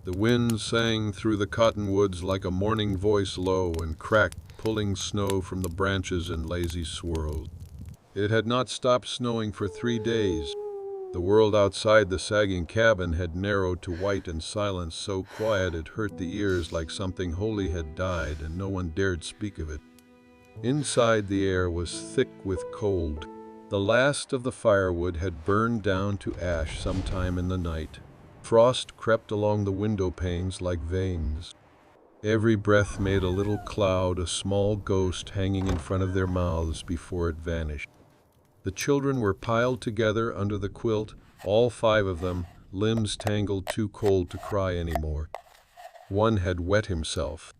The wind sang through the cottonwoods like a morning voice, low and cracked, pulling snow from the branches in lazy swirls. It had not stopped snowing for 3 days. The world outside the sagging cabin had narrowed to white and silence so quiet it hurt the ears, like something holy had died and no one dared speak of it. Inside, the air was thick with cold. The last of the firewood had burned down to ash sometime in the night. Frost crept along the window panes like veins. Every breath made a little cloud, a small ghost hanging in front of their mouths before it vanished. The children were piled together under the quilt, all 5 of them, limbs tangled, too cold to cry anymore. One had wet himself.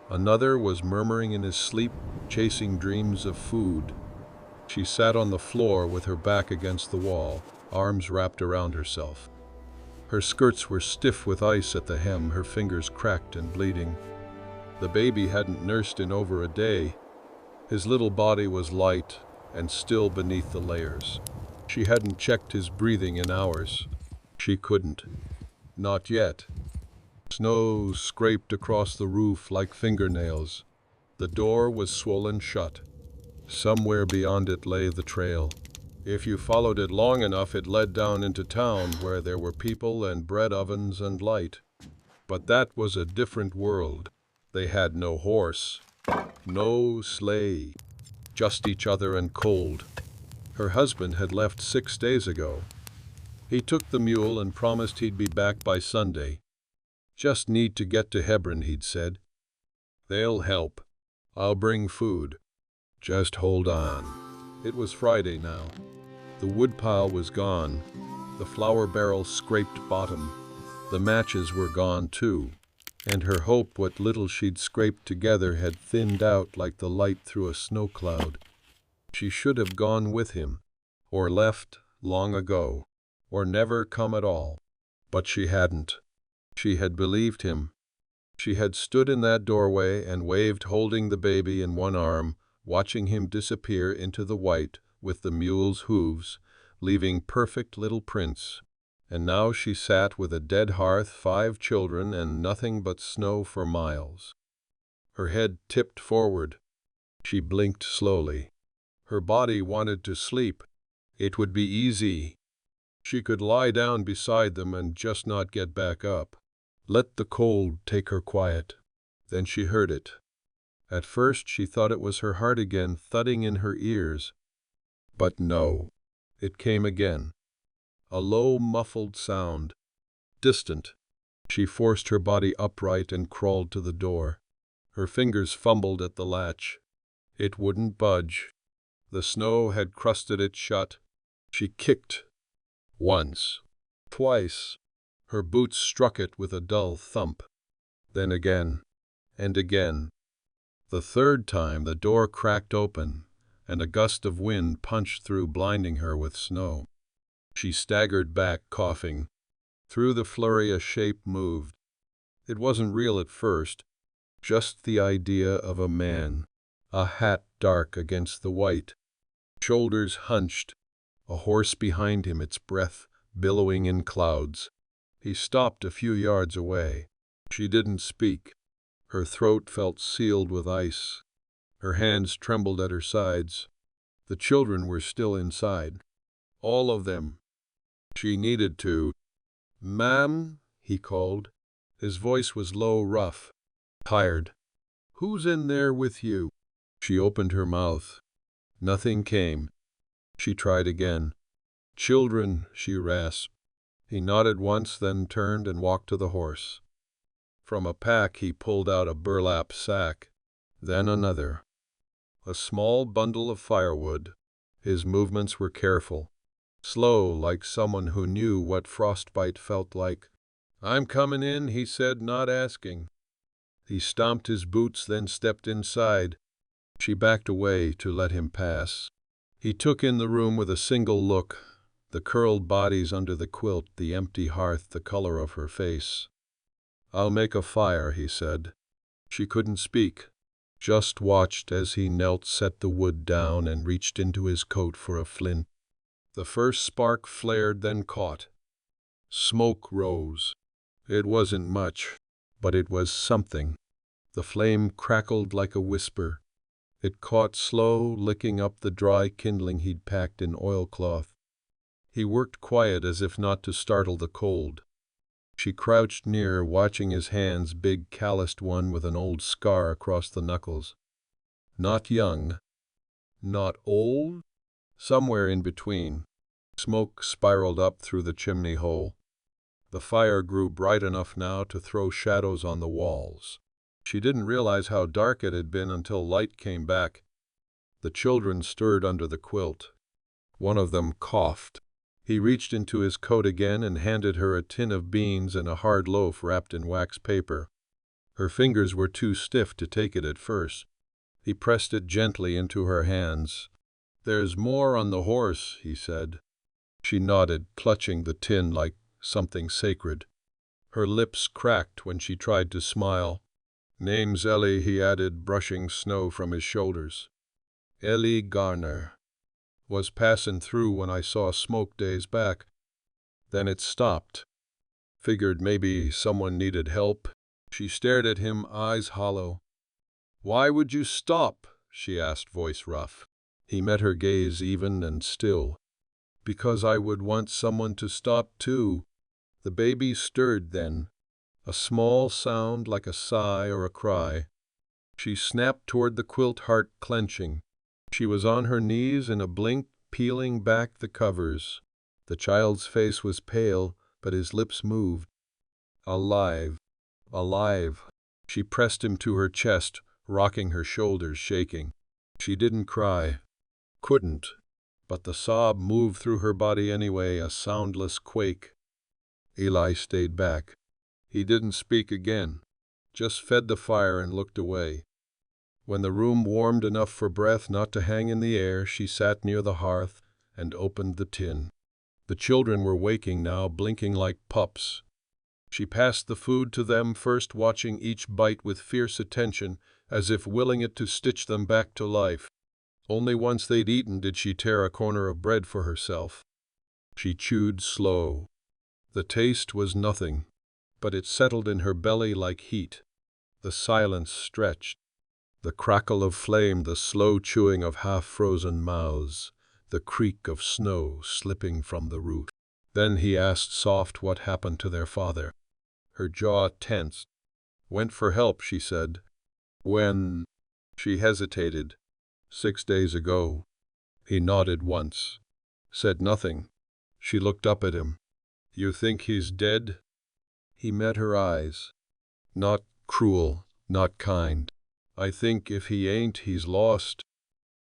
Another was murmuring in his sleep, chasing dreams of food. She sat on the floor with her back against the wall, arms wrapped around herself. Her skirts were stiff with ice at the hem, her fingers cracked and bleeding. The baby hadn't nursed in over a day. His little body was light and still beneath the layers. She hadn't checked his breathing in hours. She couldn't. Not yet. Snow scraped across the roof like fingernails. The door was swollen shut. Somewhere beyond it lay the trail. If you followed it long enough, it led down into town where there were people and bread ovens and light. But that was a different world. They had no horse, no sleigh, just each other and cold. Her husband had left 6 days ago. He took the mule and promised he'd be back by Sunday. Just need to get to Hebron, he'd said. They'll help. I'll bring food. Just hold on. It was Friday now. The woodpile was gone. The flour barrel scraped bottom. The matches were gone too. And her hope, what little she'd scraped together, had thinned out like the light through a snow cloud. She should have gone with him, or left long ago, or never come at all. But she hadn't. She had believed him. She had stood in that doorway and waved, holding the baby in one arm, watching him disappear into the white with the mule's hooves, leaving perfect little prints. And now she sat with a dead hearth, 5 children, and nothing but snow for miles. Her head tipped forward. She blinked slowly. Her body wanted to sleep. It would be easy. She could lie down beside them and just not get back up. Let the cold take her quiet. Then she heard it. At first she thought it was her heart again, thudding in her ears. But no. It came again. A low, muffled sound. Distant. She forced her body upright and crawled to the door. Her fingers fumbled at the latch. It wouldn't budge. The snow had crusted it shut. She kicked. Once. Twice. Her boots struck it with a dull thump. Then again. And again. The 3rd time the door cracked open, and a gust of wind punched through, blinding her with snow. She staggered back, coughing. Through the flurry a shape moved. It wasn't real at first, just the idea of a man, a hat dark against the white, shoulders hunched, a horse behind him, its breath billowing in clouds. He stopped a few yards away. She didn't speak. Her throat felt sealed with ice. Her hands trembled at her sides. The children were still inside. All of them. She needed to. "Ma'am," he called. His voice was low, rough, tired. "Who's in there with you?" She opened her mouth. Nothing came. She tried again. "Children," she rasped. He nodded once, then turned and walked to the horse. From a pack he pulled out a burlap sack, then another. A small bundle of firewood. His movements were careful, slow, like someone who knew what frostbite felt like. "I'm coming in," he said, not asking. He stomped his boots, then stepped inside. She backed away to let him pass. He took in the room with a single look, the curled bodies under the quilt, the empty hearth, the color of her face. "I'll make a fire," he said. She couldn't speak, just watched as he knelt, set the wood down, and reached into his coat for a flint. The first spark flared, then caught. Smoke rose. It wasn't much, but it was something. The flame crackled like a whisper. It caught slow, licking up the dry kindling he'd packed in oilcloth. He worked quiet as if not to startle the cold. She crouched near, watching his hands, big calloused one with an old scar across the knuckles. Not young, not old, somewhere in between. Smoke spiraled up through the chimney hole. The fire grew bright enough now to throw shadows on the walls. She didn't realize how dark it had been until light came back. The children stirred under the quilt. One of them coughed. He reached into his coat again and handed her a tin of beans and a hard loaf wrapped in wax paper. Her fingers were too stiff to take it at first. He pressed it gently into her hands. "There's more on the horse," he said. She nodded, clutching the tin like something sacred. Her lips cracked when she tried to smile. "Name's Ellie," he added, brushing snow from his shoulders. "Ellie Garner. Was passing through when I saw smoke days back. Then it stopped. Figured maybe someone needed help." She stared at him, eyes hollow. "Why would you stop?" she asked, voice rough. He met her gaze, even and still. "Because I would want someone to stop too." The baby stirred then, a small sound like a sigh or a cry. She snapped toward the quilt, heart clenching. She was on her knees in a blink, peeling back the covers. The child's face was pale, but his lips moved. "Alive, alive." She pressed him to her chest, rocking her shoulders, shaking. She didn't cry. Couldn't. But the sob moved through her body anyway, a soundless quake. Eli stayed back. He didn't speak again, just fed the fire and looked away. When the room warmed enough for breath not to hang in the air, she sat near the hearth and opened the tin. The children were waking now, blinking like pups. She passed the food to them, first watching each bite with fierce attention, as if willing it to stitch them back to life. Only once they'd eaten did she tear a corner of bread for herself. She chewed slow. The taste was nothing, but it settled in her belly like heat. The silence stretched. The crackle of flame, the slow chewing of half-frozen mouths, the creak of snow slipping from the roof. Then he asked soft what happened to their father. Her jaw tensed. "Went for help," she said. "When?" She hesitated. 6 days ago." He nodded once. Said nothing. She looked up at him. "You think he's dead?" He met her eyes. "Not cruel, not kind. I think if he ain't, he's lost."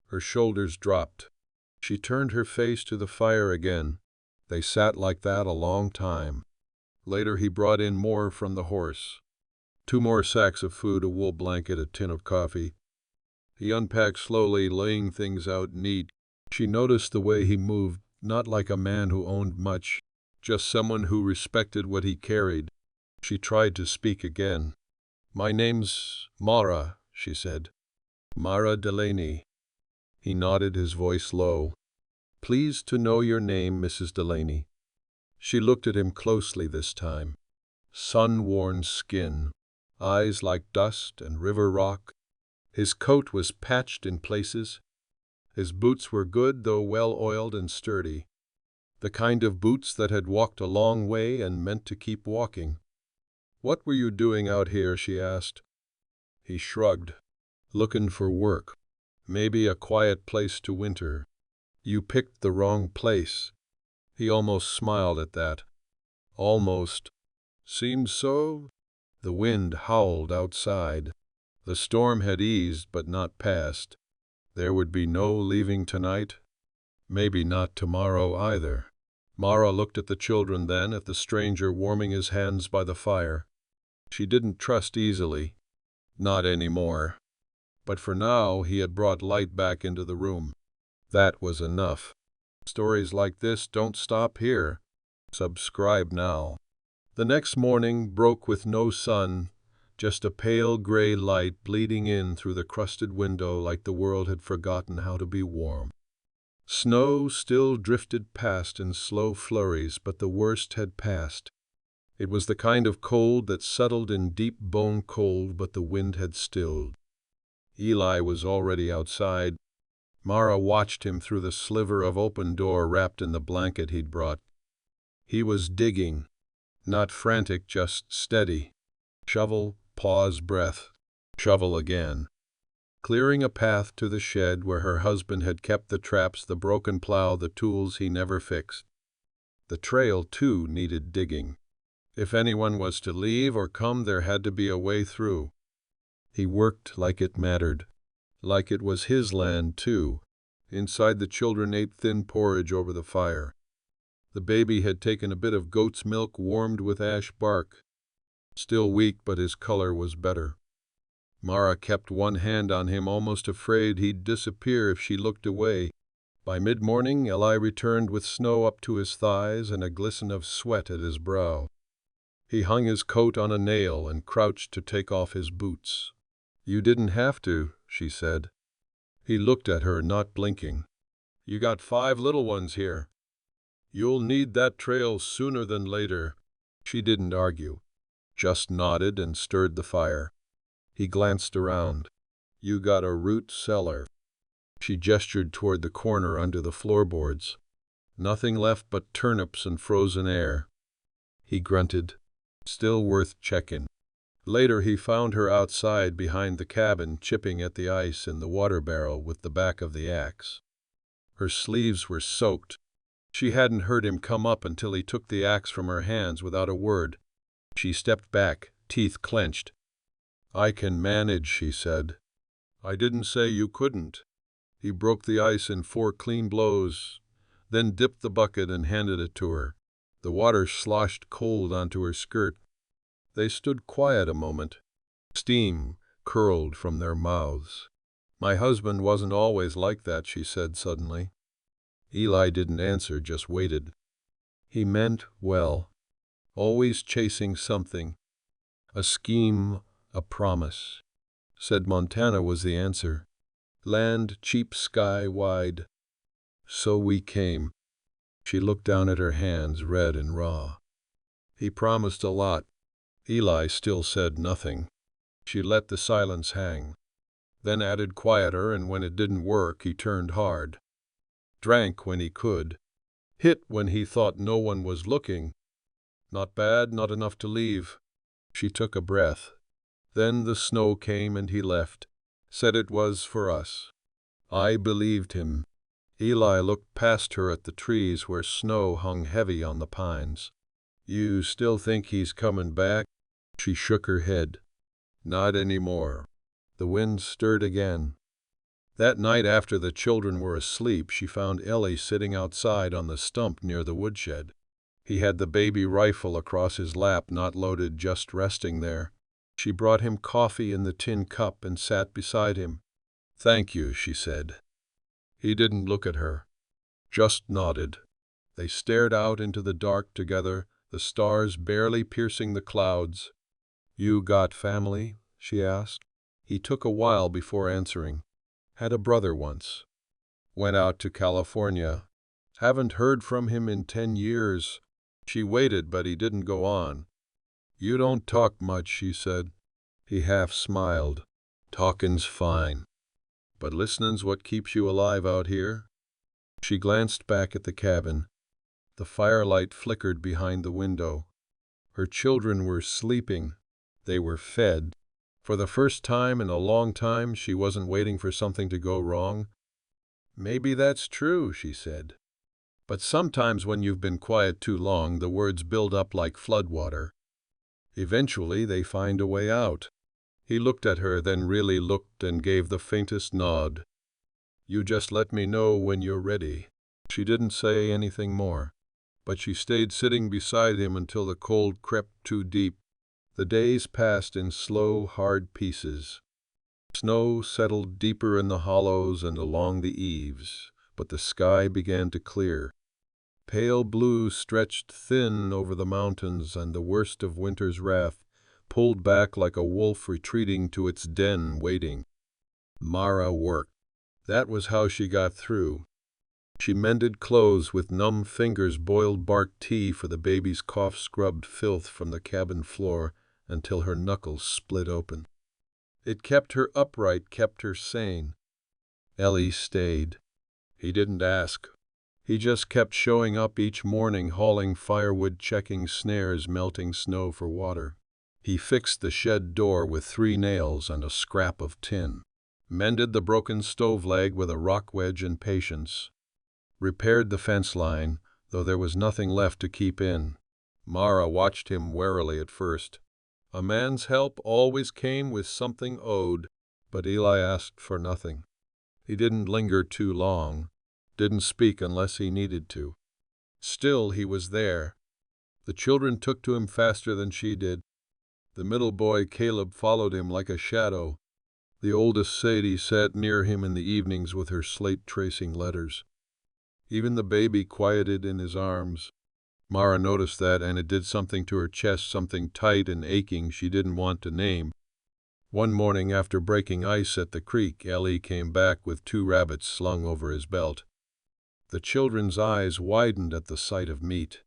Her shoulders dropped. She turned her face to the fire again. They sat like that a long time. Later he brought in more from the horse. 2 more sacks of food, a wool blanket, a tin of coffee. He unpacked slowly, laying things out neat. She noticed the way he moved, not like a man who owned much, just someone who respected what he carried. She tried to speak again. "My name's Mara," she said. "Mara Delaney." He nodded, his voice low. "Pleased to know your name, Mrs. Delaney." She looked at him closely this time. Sun-worn skin, eyes like dust and river rock. His coat was patched in places. His boots were good, though well-oiled and sturdy. The kind of boots that had walked a long way and meant to keep walking. "What were you doing out here?" she asked. He shrugged. "Looking for work. Maybe a quiet place to winter." "You picked the wrong place." He almost smiled at that. "Almost. Seems so." The wind howled outside. The storm had eased but not passed. There would be no leaving tonight. Maybe not tomorrow either. Mara looked at the children, then at the stranger warming his hands by the fire. She didn't trust easily. Not anymore. But for now he had brought light back into the room. That was enough. Stories like this don't stop here. Subscribe now. The next morning broke with no sun, just a pale gray light bleeding in through the crusted window like the world had forgotten how to be warm. Snow still drifted past in slow flurries, but the worst had passed. It was the kind of cold that settled in deep bone cold, but the wind had stilled. Eli was already outside. Mara watched him through the sliver of open door wrapped in the blanket he'd brought. He was digging, not frantic, just steady. Shovel, pause, breath, shovel again. Clearing a path to the shed where her husband had kept the traps, the broken plow, the tools he never fixed. The trail, too, needed digging. If anyone was to leave or come, there had to be a way through. He worked like it mattered, like it was his land, too. Inside, the children ate thin porridge over the fire. The baby had taken a bit of goat's milk warmed with ash bark. Still weak, but his color was better. Mara kept one hand on him, almost afraid he'd disappear if she looked away. By mid-morning, Eli returned with snow up to his thighs and a glisten of sweat at his brow. He hung his coat on a nail and crouched to take off his boots. "You didn't have to," she said. He looked at her, not blinking. "You got 5 little ones here. You'll need that trail sooner than later." She didn't argue, just nodded and stirred the fire. He glanced around. "You got a root cellar." She gestured toward the corner under the floorboards. "Nothing left but turnips and frozen air." He grunted. "Still worth checking." Later he found her outside behind the cabin, chipping at the ice in the water barrel with the back of the axe. Her sleeves were soaked. She hadn't heard him come up until he took the axe from her hands without a word. She stepped back, teeth clenched. "I can manage," she said. "I didn't say you couldn't." He broke the ice in 4 clean blows, then dipped the bucket and handed it to her. The water sloshed cold onto her skirt. They stood quiet a moment. Steam curled from their mouths. "My husband wasn't always like that," she said suddenly. Eli didn't answer, just waited. He meant well, always chasing something. A scheme, a promise. Said Montana was the answer. Land cheap, sky wide. So we came. She looked down at her hands, red and raw. He promised a lot. Eli still said nothing. She let the silence hang, then added quieter, and when it didn't work, he turned hard. Drank when he could. Hit when he thought no one was looking. Not bad, not enough to leave. She took a breath. Then the snow came and he left. Said it was for us. I believed him. Eli looked past her at the trees where snow hung heavy on the pines. "You still think he's coming back?" She shook her head. "Not anymore." The wind stirred again. That night, after the children were asleep, she found Ellie sitting outside on the stump near the woodshed. He had the baby rifle across his lap, not loaded, just resting there. She brought him coffee in the tin cup and sat beside him. "Thank you," she said. He didn't look at her, just nodded. They stared out into the dark together, the stars barely piercing the clouds. "You got family?" she asked. He took a while before answering. "Had a brother once. Went out to California. Haven't heard from him in 10 years. She waited, but he didn't go on. "You don't talk much," she said. He half smiled. "Talkin's fine. But listening's what keeps you alive out here." She glanced back at the cabin. The firelight flickered behind the window. Her children were sleeping. They were fed. For the first time in a long time, she wasn't waiting for something to go wrong. "Maybe that's true," she said. "But sometimes when you've been quiet too long, the words build up like floodwater. Eventually they find a way out." He looked at her, then really looked, and gave the faintest nod. "You just let me know when you're ready." She didn't say anything more, but she stayed sitting beside him until the cold crept too deep. The days passed in slow, hard pieces. Snow settled deeper in the hollows and along the eaves, but the sky began to clear. Pale blue stretched thin over the mountains, and the worst of winter's wrath pulled back like a wolf retreating to its den, waiting. Mara worked. That was how she got through. She mended clothes with numb fingers, boiled bark tea for the baby's cough, scrubbed filth from the cabin floor until her knuckles split open. It kept her upright, kept her sane. Ellie stayed. He didn't ask. He just kept showing up each morning, hauling firewood, checking snares, melting snow for water. He fixed the shed door with 3 nails and a scrap of tin, mended the broken stove leg with a rock wedge and patience, repaired the fence line, though there was nothing left to keep in. Mara watched him warily at first. A man's help always came with something owed, but Eli asked for nothing. He didn't linger too long, didn't speak unless he needed to. Still, he was there. The children took to him faster than she did. The middle boy, Caleb, followed him like a shadow. The oldest, Sadie, sat near him in the evenings with her slate tracing letters. Even the baby quieted in his arms. Mara noticed that, and it did something to her chest, something tight and aching she didn't want to name. One morning after breaking ice at the creek, Ellie came back with 2 rabbits slung over his belt. The children's eyes widened at the sight of meat.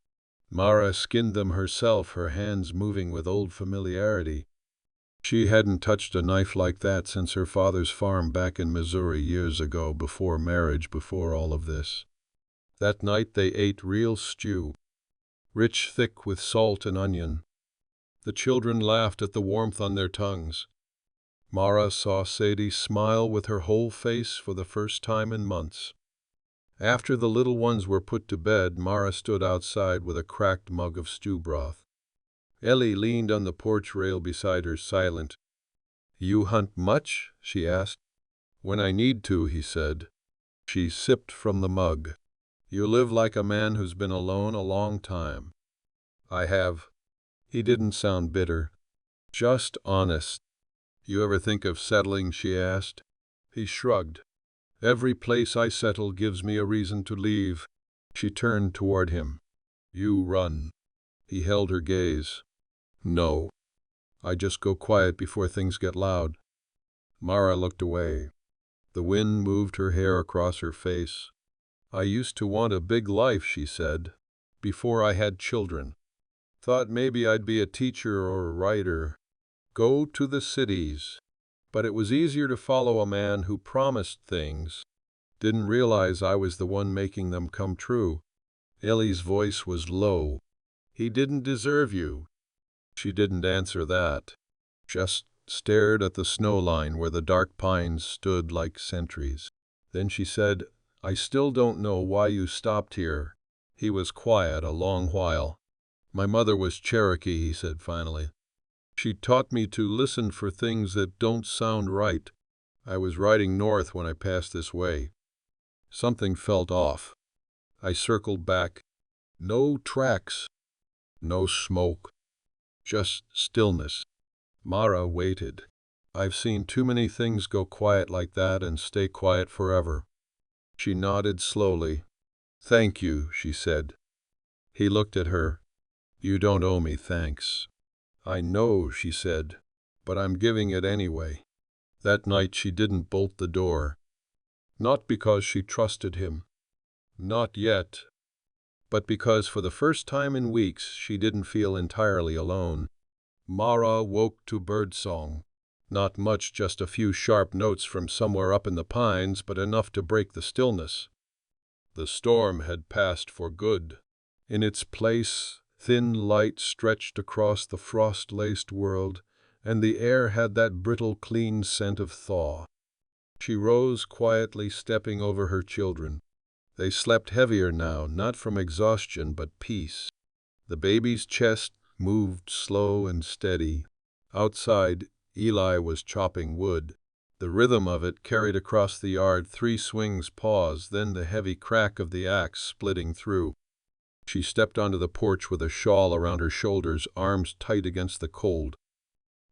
Mara skinned them herself, her hands moving with old familiarity. She hadn't touched a knife like that since her father's farm back in Missouri years ago, before marriage, before all of this. That night they ate real stew, rich, thick with salt and onion. The children laughed at the warmth on their tongues. Mara saw Sadie smile with her whole face for the first time in months. After the little ones were put to bed, Mara stood outside with a cracked mug of stew broth. Ellie leaned on the porch rail beside her, silent. "You hunt much?" she asked. "When I need to," he said. She sipped from the mug. "You live like a man who's been alone a long time." "I have." He didn't sound bitter, just honest. "You ever think of settling?" she asked. He shrugged. "Every place I settle gives me a reason to leave." She turned toward him. "You run." He held her gaze. "No. I just go quiet before things get loud." Mara looked away. The wind moved her hair across her face. "I used to want a big life," she said, "before I had children. Thought maybe I'd be a teacher or a writer, go to the cities. But it was easier to follow a man who promised things. Didn't realize I was the one making them come true." Ellie's voice was low. "He didn't deserve you." She didn't answer that, just stared at the snow line where the dark pines stood like sentries. Then she said, "I still don't know why you stopped here." He was quiet a long while. "My mother was Cherokee," he said finally. "She taught me to listen for things that don't sound right. I was riding north when I passed this way. Something felt off. I circled back. No tracks, no smoke, just stillness." Mara waited. "I've seen too many things go quiet like that and stay quiet forever." She nodded slowly. "Thank you," she said. He looked at her. "You don't owe me thanks." "I know," she said, "but I'm giving it anyway." That night she didn't bolt the door. Not because she trusted him. Not yet. But because for the first time in weeks she didn't feel entirely alone. Mara woke to birdsong. Not much, just a few sharp notes from somewhere up in the pines, but enough to break the stillness. The storm had passed for good. In its place, thin light stretched across the frost-laced world, and the air had that brittle, clean scent of thaw. She rose quietly, stepping over her children. They slept heavier now, not from exhaustion, but peace. The baby's chest moved slow and steady. Outside, Eli was chopping wood. The rhythm of it carried across the yard, 3 swings, pause, then the heavy crack of the axe splitting through. She stepped onto the porch with a shawl around her shoulders, arms tight against the cold.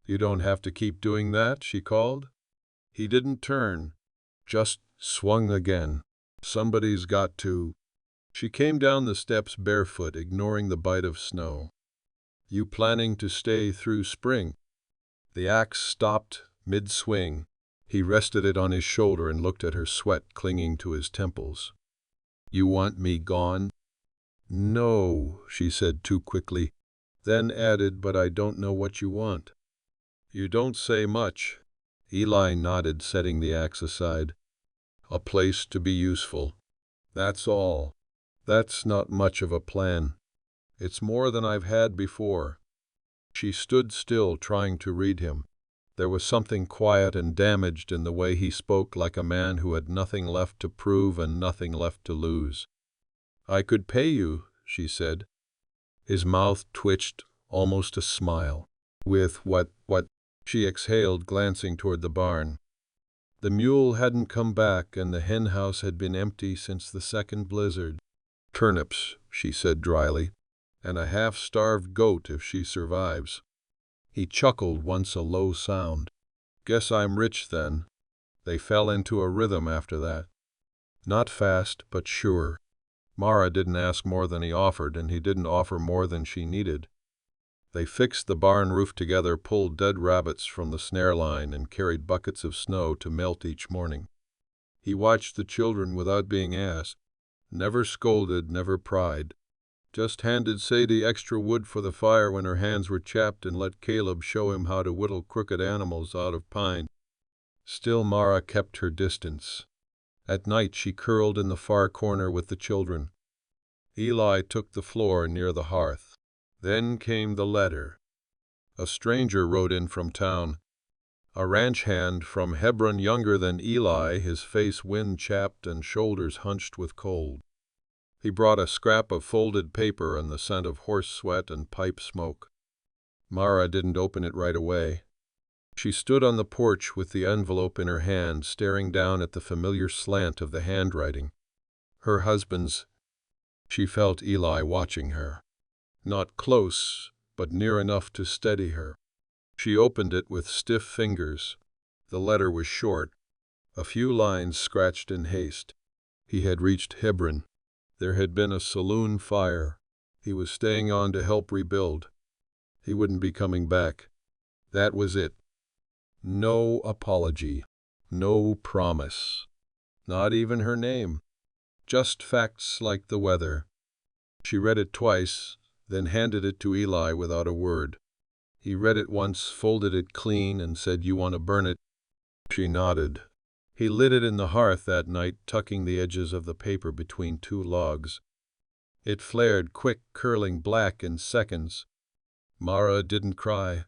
"You don't have to keep doing that," she called. He didn't turn, just swung again. "Somebody's got to." She came down the steps barefoot, ignoring the bite of snow. "You planning to stay through spring?" The axe stopped mid-swing. He rested it on his shoulder and looked at her, sweat clinging to his temples. You want me gone?" "No," she said too quickly, then added, "But I don't know what you want." "You don't say much." Eli nodded, setting the axe aside. "A place to be useful. That's all. That's not much of a plan. It's more than I've had before." She stood still, trying to read him. There was something quiet and damaged in the way he spoke, like a man who had nothing left to prove and nothing left to lose. "I could pay you," she said. His mouth twitched, almost a smile. "With what?" She exhaled, glancing toward the barn. The mule hadn't come back, and the hen house had been empty since the second blizzard. "Turnips," she said dryly, "and a half-starved goat if she survives." He chuckled once, a low sound. "Guess I'm rich then." They fell into a rhythm after that. Not fast, but sure. Mara didn't ask more than he offered, and he didn't offer more than she needed. They fixed the barn roof together, pulled dead rabbits from the snare line, and carried buckets of snow to melt each morning. He watched the children without being asked, never scolded, never pried. Just handed Sadie extra wood for the fire when her hands were chapped, and let Caleb show him how to whittle crooked animals out of pine. Still Mara kept her distance. At night she curled in the far corner with the children. Eli took the floor near the hearth. Then came the letter. A stranger wrote in from town. A ranch hand from Hebron, younger than Eli, his face wind-chapped and shoulders hunched with cold. He brought a scrap of folded paper and the scent of horse sweat and pipe smoke. Mara didn't open it right away. She stood on the porch with the envelope in her hand, staring down at the familiar slant of the handwriting. Her husband's. She felt Eli watching her. Not close, but near enough to steady her. She opened it with stiff fingers. The letter was short, a few lines scratched in haste. He had reached Hebron. There had been a saloon fire. He was staying on to help rebuild. He wouldn't be coming back. That was it. No apology. No promise. Not even her name. Just facts like the weather. She read it twice, then handed it to Eli without a word. He read it once, folded it clean, and said, "You want to burn it?" She nodded. He lit it in the hearth that night, tucking the edges of the paper between two logs. It flared quick, curling black in seconds. Mara didn't cry.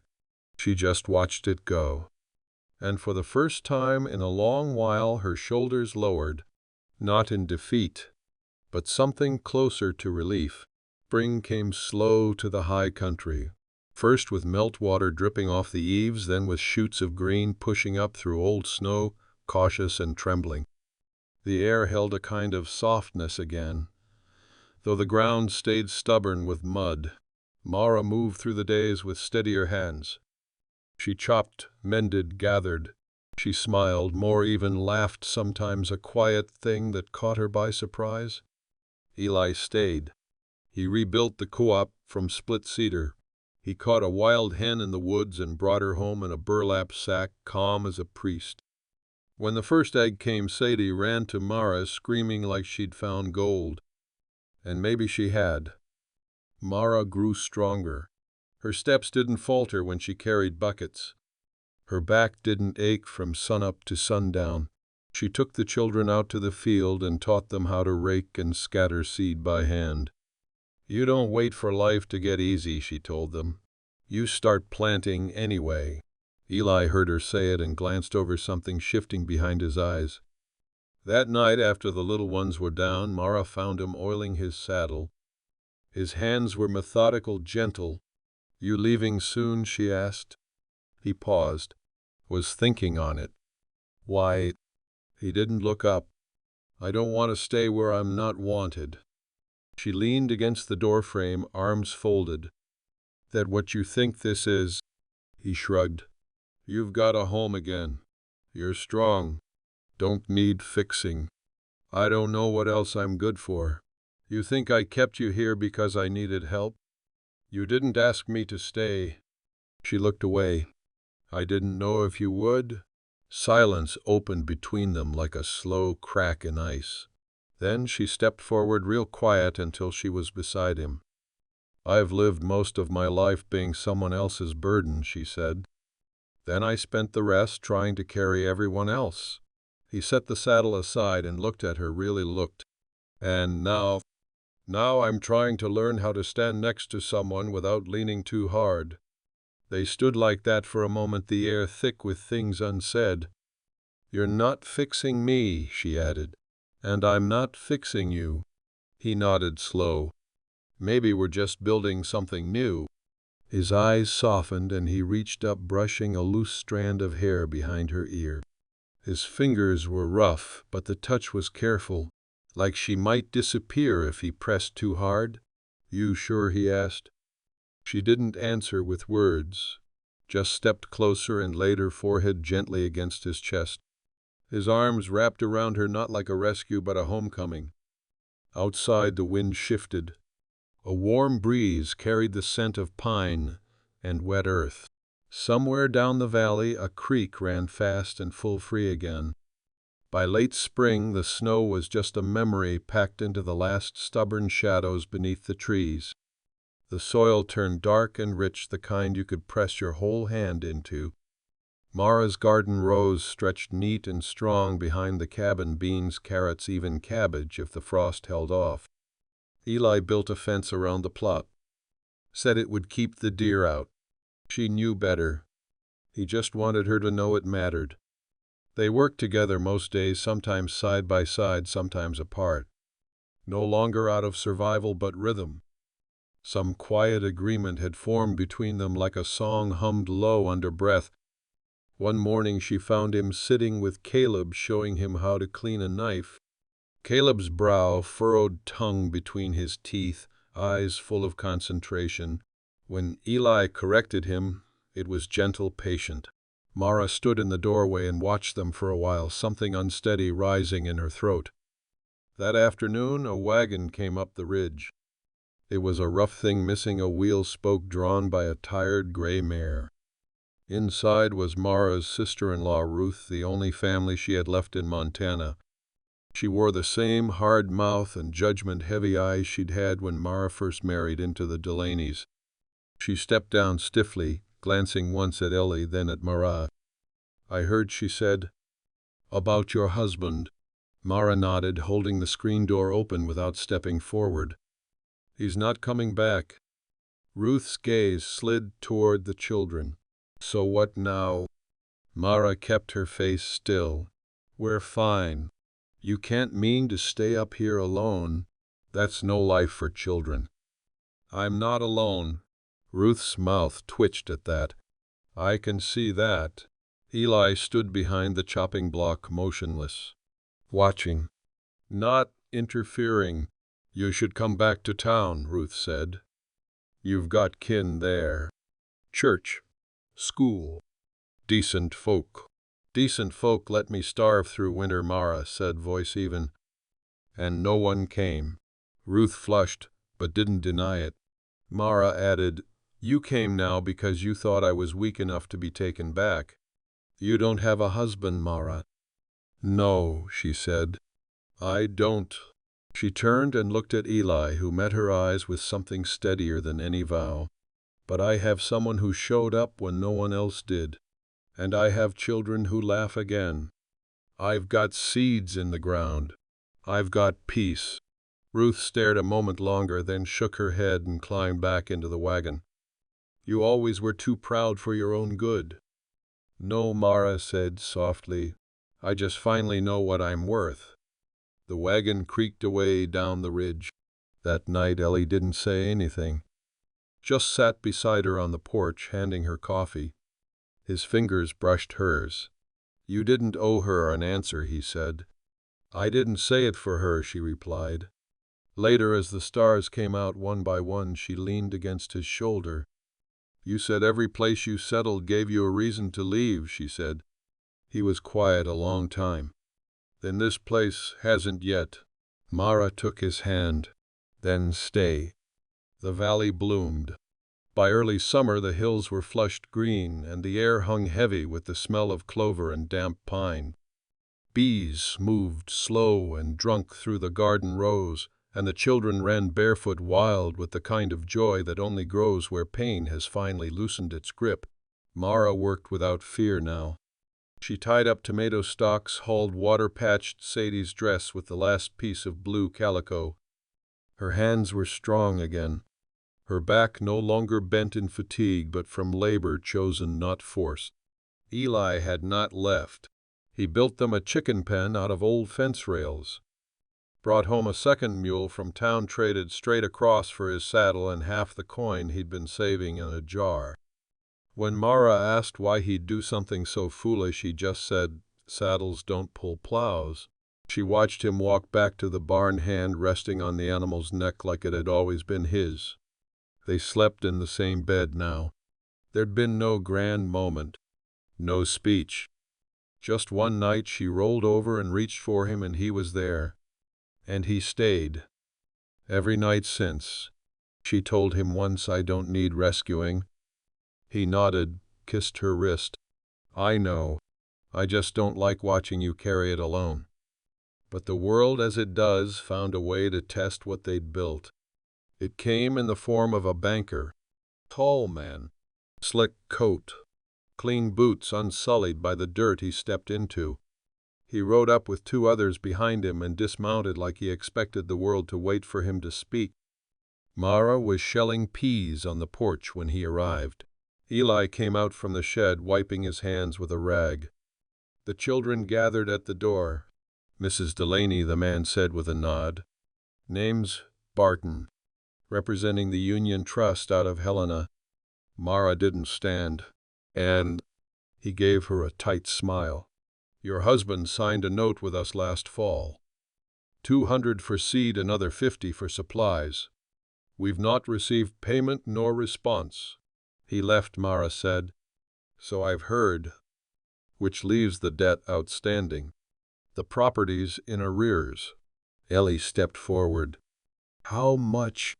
She just watched it go. And for the first time in a long while her shoulders lowered, not in defeat, but something closer to relief. Spring came slow to the high country, first with meltwater dripping off the eaves, then with shoots of green pushing up through old snow, cautious and trembling. The air held a kind of softness again, though the ground stayed stubborn with mud. Mara moved through the days with steadier hands. She chopped, mended, gathered. She smiled, more even laughed sometimes, a quiet thing that caught her by surprise. Eli stayed. He rebuilt the co-op from split cedar. He caught a wild hen in the woods and brought her home in a burlap sack, calm as a priest. When the first egg came, Sadie ran to Mara, screaming like she'd found gold. And maybe she had. Mara grew stronger. Her steps didn't falter when she carried buckets. Her back didn't ache from sunup to sundown. She took the children out to the field and taught them how to rake and scatter seed by hand. "You don't wait for life to get easy," she told them. "You start planting anyway." Eli heard her say it and glanced over something shifting behind his eyes. That night, after the little ones were down, Mara found him oiling his saddle. His hands were methodical, gentle. "You leaving soon?" she asked. He paused, was thinking on it. "Why?" He didn't look up. "I don't want to stay where I'm not wanted." She leaned against the doorframe, arms folded. "That what you think this is?" He shrugged. "You've got a home again. You're strong. Don't need fixing. I don't know what else I'm good for. You think I kept you here because I needed help? You didn't ask me to stay." She looked away. "I didn't know if you would." Silence opened between them like a slow crack in ice. Then she stepped forward real quiet until she was beside him. "I've lived most of my life being someone else's burden," she said. "Then I spent the rest trying to carry everyone else." He set the saddle aside and looked at her, really looked. "And now I'm trying to learn how to stand next to someone without leaning too hard." They stood like that for a moment, the air thick with things unsaid. "You're not fixing me," she added. "And I'm not fixing you." He nodded slow. "Maybe we're just building something new." His eyes softened and he reached up, brushing a loose strand of hair behind her ear. His fingers were rough, but the touch was careful, like she might disappear if he pressed too hard. "You sure?" he asked. She didn't answer with words, just stepped closer and laid her forehead gently against his chest. His arms wrapped around her, not like a rescue but a homecoming. Outside the wind shifted. A warm breeze carried the scent of pine and wet earth. Somewhere down the valley a creek ran fast and full free again. By late spring the snow was just a memory packed into the last stubborn shadows beneath the trees. The soil turned dark and rich, the kind you could press your whole hand into. Mara's garden rows stretched neat and strong behind the cabin, beans, carrots, even cabbage if the frost held off. Eli built a fence around the plot. Said it would keep the deer out. She knew better. He just wanted her to know it mattered. They worked together most days, sometimes side by side, sometimes apart. No longer out of survival but rhythm. Some quiet agreement had formed between them, like a song hummed low under breath. One morning she found him sitting with Caleb, showing him how to clean a knife. Caleb's brow furrowed, tongue between his teeth, eyes full of concentration. When Eli corrected him, it was gentle, patient. Mara stood in the doorway and watched them for a while, something unsteady rising in her throat. That afternoon a wagon came up the ridge. It was a rough thing, missing a wheel spoke, drawn by a tired gray mare. Inside was Mara's sister-in-law, Ruth, the only family she had left in Montana. She wore the same hard mouth and judgment-heavy eyes she'd had when Mara first married into the Delaney's. She stepped down stiffly, glancing once at Ellie, then at Mara. "I heard," she said, "about your husband." Mara nodded, holding the screen door open without stepping forward. "He's not coming back." Ruth's gaze slid toward the children. "So what now?" Mara kept her face still. "We're fine. You can't mean to stay up here alone. That's no life for children." "I'm not alone." Ruth's mouth twitched at that. "I can see that." Eli stood behind the chopping block, motionless, watching, not interfering. "You should come back to town," Ruth said. "You've got kin there. Church, school, decent folk." "Decent folk let me starve through winter," Mara said, voice even. "And no one came." Ruth flushed, but didn't deny it. Mara added, "You came now because you thought I was weak enough to be taken back. You don't have a husband, Mara." "No," she said. "I don't." She turned and looked at Eli, who met her eyes with something steadier than any vow. "But I have someone who showed up when no one else did. And I have children who laugh again. I've got seeds in the ground. I've got peace." Ruth stared a moment longer, then shook her head and climbed back into the wagon. "You always were too proud for your own good." "No," Mara said softly. "I just finally know what I'm worth." The wagon creaked away down the ridge. That night Ellie didn't say anything. Just sat beside her on the porch, handing her coffee. His fingers brushed hers. "You didn't owe her an answer," he said. "I didn't say it for her," she replied. Later, as the stars came out one by one, she leaned against his shoulder. "You said every place you settled gave you a reason to leave," she said. He was quiet a long time. "Then this place hasn't yet." Mara took his hand. "Then stay." The valley bloomed. By early summer the hills were flushed green, and the air hung heavy with the smell of clover and damp pine. Bees moved slow and drunk through the garden rows, and the children ran barefoot wild with the kind of joy that only grows where pain has finally loosened its grip. Mara worked without fear now. She tied up tomato stalks, hauled water-patched Sadie's dress with the last piece of blue calico. Her hands were strong again, her back no longer bent in fatigue but from labor chosen, not forced. Eli had not left. He built them a chicken pen out of old fence rails, brought home a second mule from town, traded straight across for his saddle and half the coin he'd been saving in a jar. When Mara asked why he'd do something so foolish, he just said, "Saddles don't pull plows." She watched him walk back to the barn, hand resting on the animal's neck like it had always been his. They slept in the same bed now. There'd been no grand moment, no speech. Just one night she rolled over and reached for him, and he was there. And he stayed. Every night since. She told him once, "I don't need rescuing." He nodded, kissed her wrist. "I know. I just don't like watching you carry it alone." But the world, as it does, found a way to test what they'd built. It came in the form of a banker. Tall man. Slick coat. Clean boots unsullied by the dirt he stepped into. He rode up with two others behind him and dismounted like he expected the world to wait for him to speak. Mara was shelling peas on the porch when he arrived. Eli came out from the shed, wiping his hands with a rag. The children gathered at the door. "Mrs. Delaney," the man said with a nod. "Name's Barton, representing the Union Trust out of Helena." Mara didn't stand. "And," he gave her a tight smile, "your husband signed a note with us last fall. 200 for seed, another 50 for supplies. We've not received payment nor response." "He left," Mara said. "So I've heard." "Which leaves the debt outstanding. The property's in arrears." Ellie stepped forward. "How much?"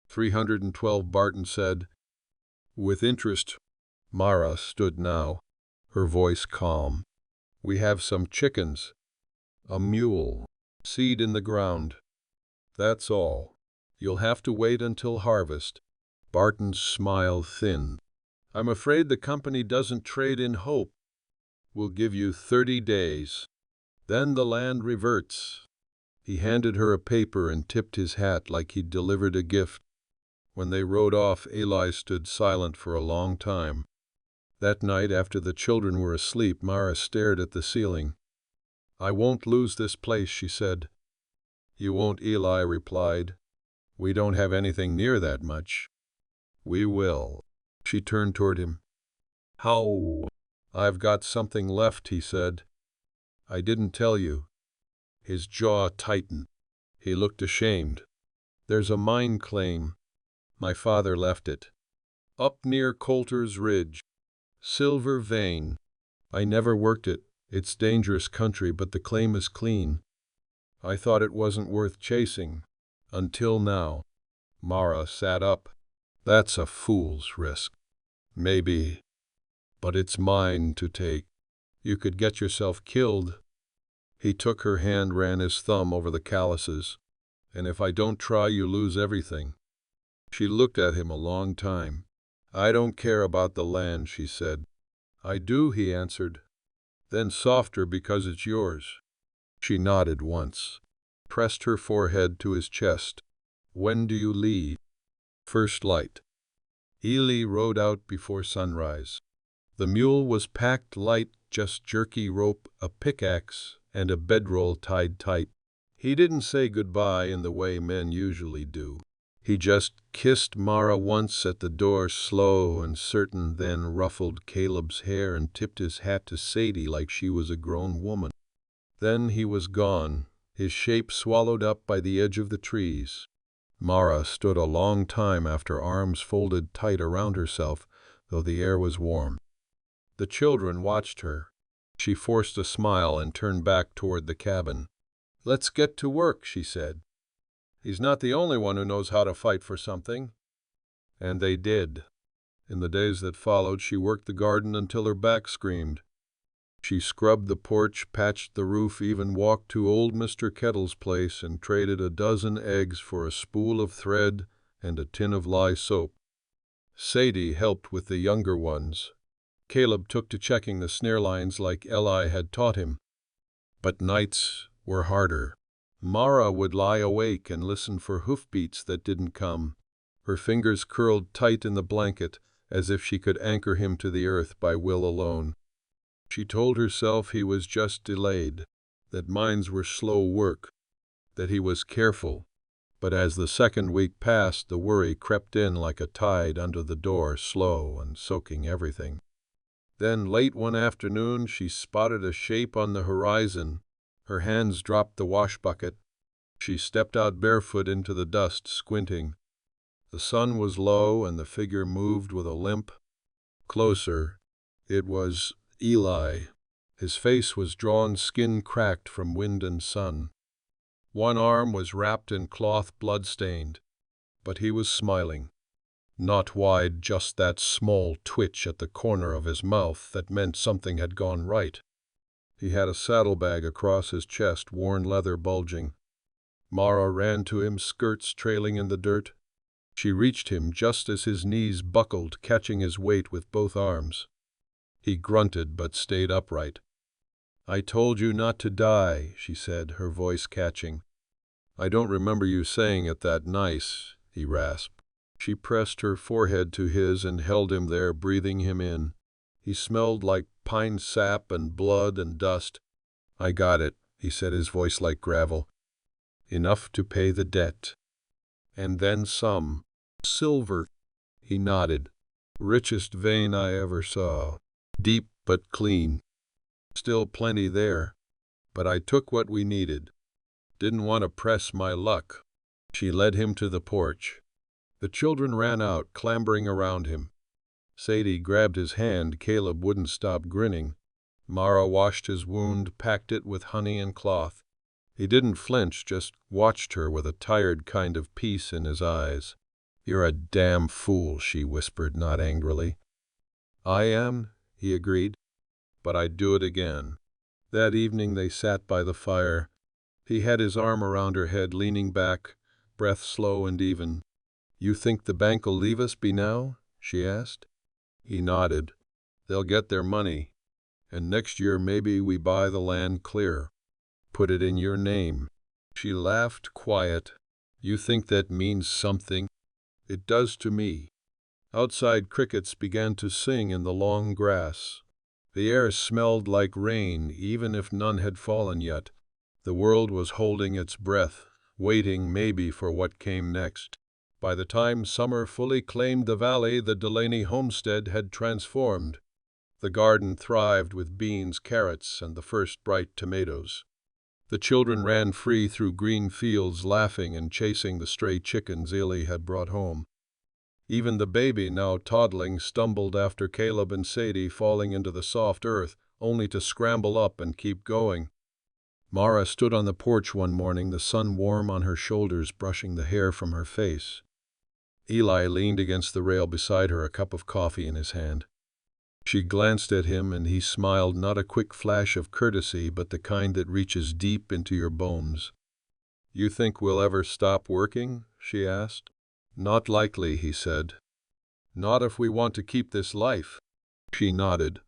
312, Barton said. "With interest." Mara stood now, her voice calm. "We have some chickens, a mule, seed in the ground. That's all. You'll have to wait until harvest." Barton's smile thinned. "I'm afraid the company doesn't trade in hope. We'll give you 30 days. Then the land reverts." He handed her a paper and tipped his hat like he'd delivered a gift. When they rode off, Eli stood silent for a long time. That night, after the children were asleep, Mara stared at the ceiling. "I won't lose this place," she said. "You won't," Eli replied. "We don't have anything near that much." "We will." She turned toward him. "How?" "I've got something left," he said. "I didn't tell you." His jaw tightened. He looked ashamed. "There's a mine claim. My father left it. Up near Coulter's Ridge. Silver vein. I never worked it. It's dangerous country, but the claim is clean. I thought it wasn't worth chasing. Until now." Mara sat up. "That's a fool's risk." "Maybe. But it's mine to take. You could get yourself killed." He took her hand, ran his thumb over the calluses. "And if I don't try, you lose everything." She looked at him a long time. "I don't care about the land," she said. "I do," he answered. Then softer, "Because it's yours." She nodded once, pressed her forehead to his chest. "When do you leave?" "First light." Eli rode out before sunrise. The mule was packed light, just jerky rope, a pickaxe, and a bedroll tied tight. He didn't say goodbye in the way men usually do. He just kissed Mara once at the door, slow and certain, then ruffled Caleb's hair and tipped his hat to Sadie like she was a grown woman. Then he was gone, his shape swallowed up by the edge of the trees. Mara stood a long time after, arms folded tight around herself, though the air was warm. The children watched her. She forced a smile and turned back toward the cabin. "Let's get to work," she said. "He's not the only one who knows how to fight for something." And they did. In the days that followed, she worked the garden until her back screamed. She scrubbed the porch, patched the roof, even walked to old Mr. Kettle's place and traded a dozen eggs for a spool of thread and a tin of lye soap. Sadie helped with the younger ones. Caleb took to checking the snare lines like Eli had taught him. But nights were harder. Mara would lie awake and listen for hoofbeats that didn't come. Her fingers curled tight in the blanket, as if she could anchor him to the earth by will alone. She told herself he was just delayed, that mines were slow work, that he was careful. But as the second week passed, the worry crept in like a tide under the door, slow and soaking everything. Then, late one afternoon, she spotted a shape on the horizon. Her hands dropped the wash bucket. She stepped out barefoot into the dust, squinting. The sun was low, and the figure moved with a limp. Closer. It was Eli. His face was drawn, skin cracked from wind and sun. One arm was wrapped in cloth, blood-stained, but he was smiling. Not wide, just that small twitch at the corner of his mouth that meant something had gone right. He had a saddlebag across his chest, worn leather bulging. Mara ran to him, skirts trailing in the dirt. She reached him just as his knees buckled, catching his weight with both arms. He grunted but stayed upright. "I told you not to die," she said, her voice catching. "I don't remember you saying it that nice," he rasped. She pressed her forehead to his and held him there, breathing him in. He smelled like pine sap and blood and dust. "I got it," he said, his voice like gravel. "Enough to pay the debt. And then some. Silver." He nodded. "Richest vein I ever saw. Deep but clean. Still plenty there. But I took what we needed. Didn't want to press my luck." She led him to the porch. The children ran out, clambering around him. Sadie grabbed his hand. Caleb wouldn't stop grinning. Mara washed his wound, packed it with honey and cloth. He didn't flinch, just watched her with a tired kind of peace in his eyes. "You're a damn fool," she whispered, not angrily. "I am," he agreed, "but I'd do it again." That evening they sat by the fire. He had his arm around her head, leaning back, breath slow and even. "You think the bank'll leave us be now?" she asked. He nodded. "They'll get their money. And next year maybe we buy the land clear. Put it in your name." She laughed, quiet. "You think that means something?" "It does to me." Outside, crickets began to sing in the long grass. The air smelled like rain, even if none had fallen yet. The world was holding its breath, waiting maybe for what came next. By the time summer fully claimed the valley, the Delaney homestead had transformed. The garden thrived with beans, carrots, and the first bright tomatoes. The children ran free through green fields, laughing and chasing the stray chickens Eli had brought home. Even the baby, now toddling, stumbled after Caleb and Sadie, falling into the soft earth, only to scramble up and keep going. Mara stood on the porch one morning, the sun warm on her shoulders, brushing the hair from her face. Eli leaned against the rail beside her, a cup of coffee in his hand. She glanced at him, and he smiled, not a quick flash of courtesy, but the kind that reaches deep into your bones. "You think we'll ever stop working?" she asked. "Not likely," he said. "Not if we want to keep this life." She nodded.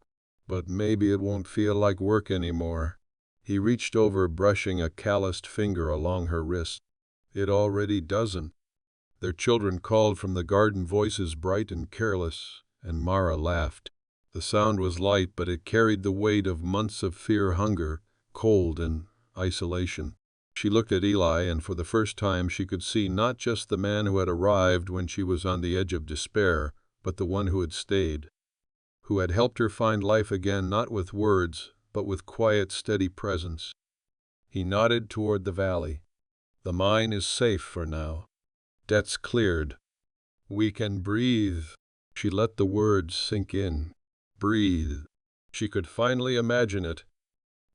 "But maybe it won't feel like work anymore." He reached over, brushing a calloused finger along her wrist. "It already doesn't." Their children called from the garden, voices bright and careless, and Mara laughed. The sound was light, but it carried the weight of months of fear, hunger, cold, and isolation. She looked at Eli, and for the first time she could see not just the man who had arrived when she was on the edge of despair, but the one who had stayed, who had helped her find life again, not with words, but with quiet, steady presence. He nodded toward the valley. "The mine is safe for now. Debt's cleared. We can breathe." She let the words sink in. Breathe. She could finally imagine it.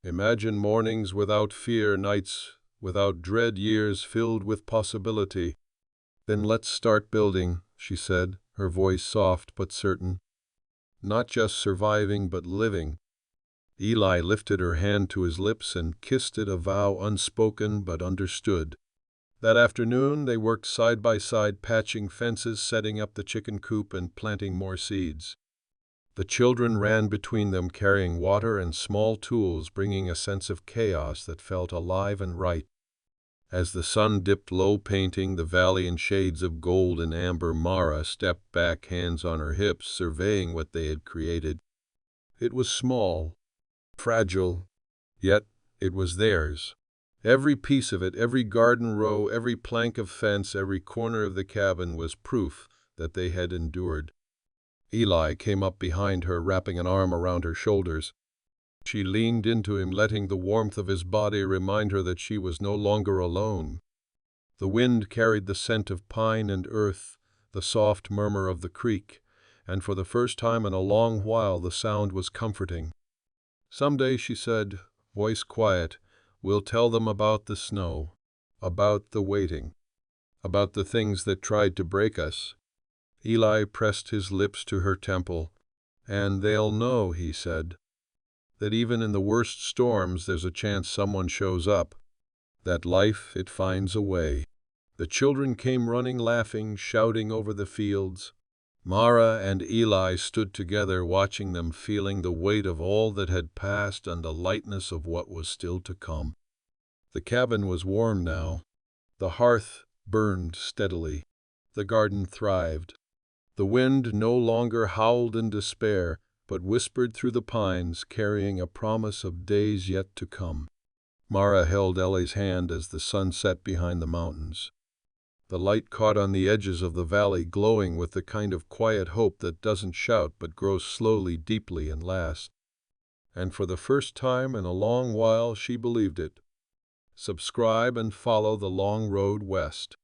Imagine mornings without fear, nights without dread, years filled with possibility. "Then let's start building," she said, her voice soft but certain. "Not just surviving, but living." Eli lifted her hand to his lips and kissed it, a vow unspoken but understood. That afternoon they worked side by side, patching fences, setting up the chicken coop, and planting more seeds. The children ran between them, carrying water and small tools, bringing a sense of chaos that felt alive and right. As the sun dipped low, painting the valley in shades of gold and amber, Mara stepped back, hands on her hips, surveying what they had created. It was small, fragile, yet it was theirs. Every piece of it, every garden row, every plank of fence, every corner of the cabin was proof that they had endured. Eli came up behind her, wrapping an arm around her shoulders. She leaned into him, letting the warmth of his body remind her that she was no longer alone. The wind carried the scent of pine and earth, the soft murmur of the creek, and for the first time in a long while the sound was comforting. "Someday," she said, voice quiet, "we'll tell them about the snow, about the waiting, about the things that tried to break us." Eli pressed his lips to her temple. "And they'll know," he said, "that even in the worst storms there's a chance someone shows up, that life, it finds a way." The children came running, laughing, shouting over the fields. Mara and Eli stood together, watching them, feeling the weight of all that had passed and the lightness of what was still to come. The cabin was warm now. The hearth burned steadily. The garden thrived. The wind no longer howled in despair, but whispered through the pines, carrying a promise of days yet to come. Mara held Ellie's hand as the sun set behind the mountains. The light caught on the edges of the valley, glowing with the kind of quiet hope that doesn't shout but grows slowly, deeply, and lasts. And for the first time in a long while she believed it. Subscribe and follow The Long Road West.